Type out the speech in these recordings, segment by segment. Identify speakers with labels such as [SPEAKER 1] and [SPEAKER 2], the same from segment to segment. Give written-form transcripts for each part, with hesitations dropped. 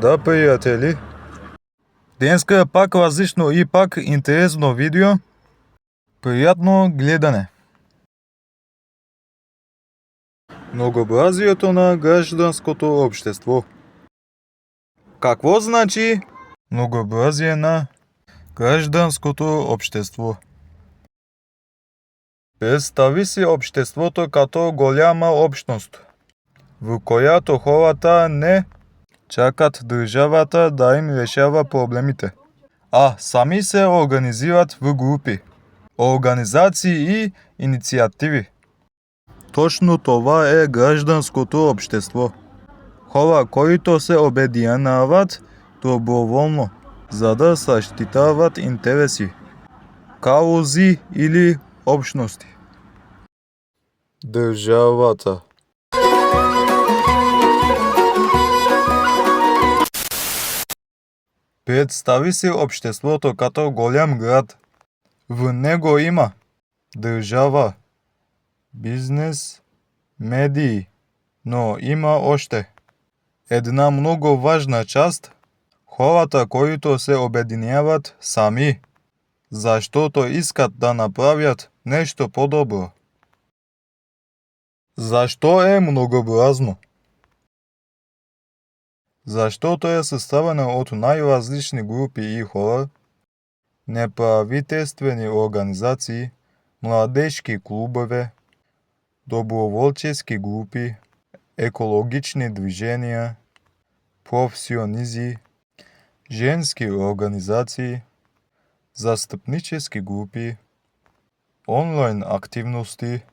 [SPEAKER 1] Да, пријатели. Денеска е пак различно и пак интересно видео. Пријатно гледане. Многообразието на гражданското општество. Какво значи многообразие на гражданското општество? Представи си општеството като голяма општност, во којато хората не чакат државата да им решава проблемите, а сами се организираат во групи, организации и иницијативи. Точно това е гражданското општество. Хора кои се обединяват доброволно за да заштитават интереси, каузи или општности. Државата. Представи си општеството като голям град. Во него има држава, бизнес, медии, но има оште една многу важна част, хората кои се обединяват сами, заштото искат да направат нешто подобро. Зашто е многообразно? Заштото е составено од најразлични групи и хора, неправителствени организации, младежки клубове, доброволчески групи, екологични движенија, професионизи, женски организации, застапнически групи, онлайн активности,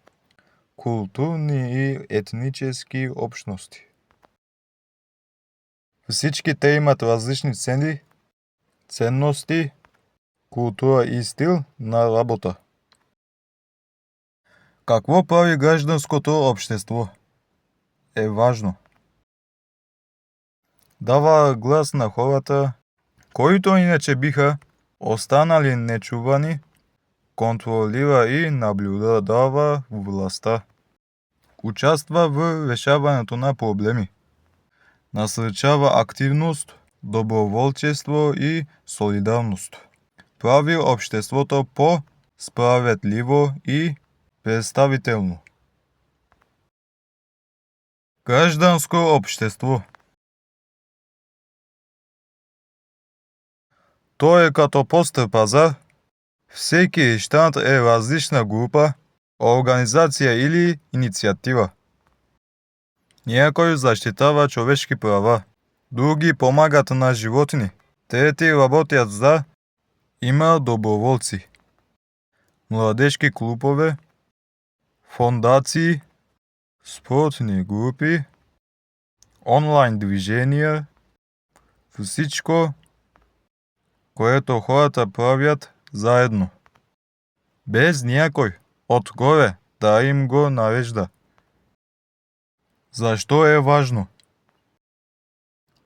[SPEAKER 1] културни и етнически општности. Всички те имат различни цели, ценности, култура и стил на работа. Какво прави гражданското општество? Е важно. Дава глас на хората, кои иначе биха останали нечувани, контролира и наблюдава власта, участва во решавањето на проблеми, насрчава активност, доброволчество и солидарност, прави општеството по-справедливо и представително. Гражданско општество. Тоа е като постар пазар. Всеки штанд е различна група, организација или иницијатива. Некој заштитава човечки права, други помагат на животни, трети работат за има доброволци, младежки клубове, фондации, спортни групи, онлайн движенија, всичко което хората правят заедно, без някој одгоре да им го нарежда. Зашто е важно?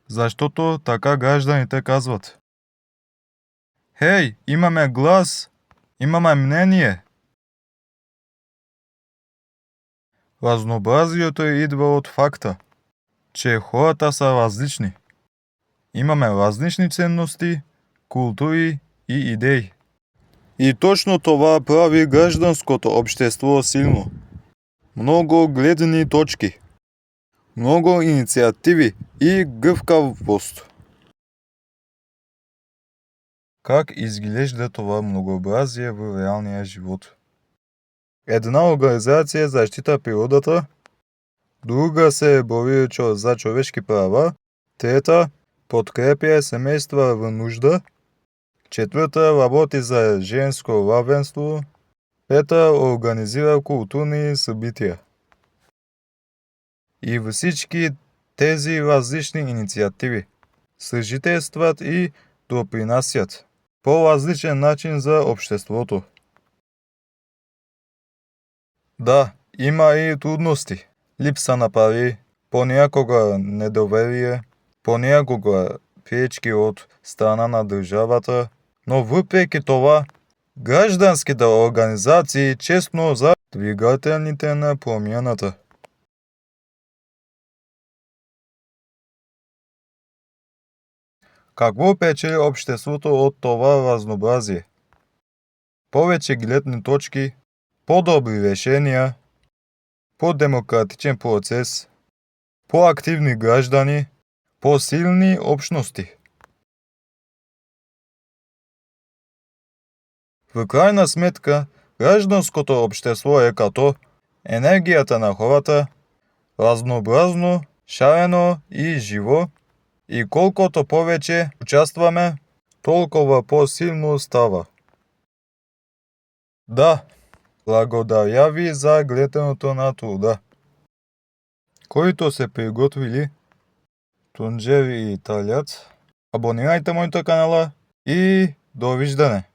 [SPEAKER 1] Заштото така гражданите казват: Хеј, имаме глас, имаме мнение. Разнообразието идва од факта, че хората са различни. Имаме различни ценности, култури и идеи. И точно това прави гражданското општество силно. Много гледни точки, много иницијативи и гъвкавост. Как изглежда това многообразие во реалниот живот? Една организација заштита природата, друга се бори за човечки права, трета подкрепя семејства во нужда, четврта работи за женско равенство, пета организира културни собитија. И во всички тези различни иницијативи сожителстват и допринасјат по различен начин за општеството. Да, има и трудности. Липса на пари, понекога недоверие, понекога пречки од страна на државата, но въпреки това, гражданските организации често за двигателите на промјената. Какво печели општеството од това разнообразие? Повеќе гледни точки, подобри решенија, подемократичен процес, поактивни граждани, посилни општности. Во крајна сметка, граѓанското општество е като енергијата на хората, разнообразно, шарено и живо, и колкото повеќе учестваме, толкова посилно става. Да, благодарја ви за гледањето на труда. Коите се приготвили, Тунџери и Италијац, абонирајте мојата канала и довиждане.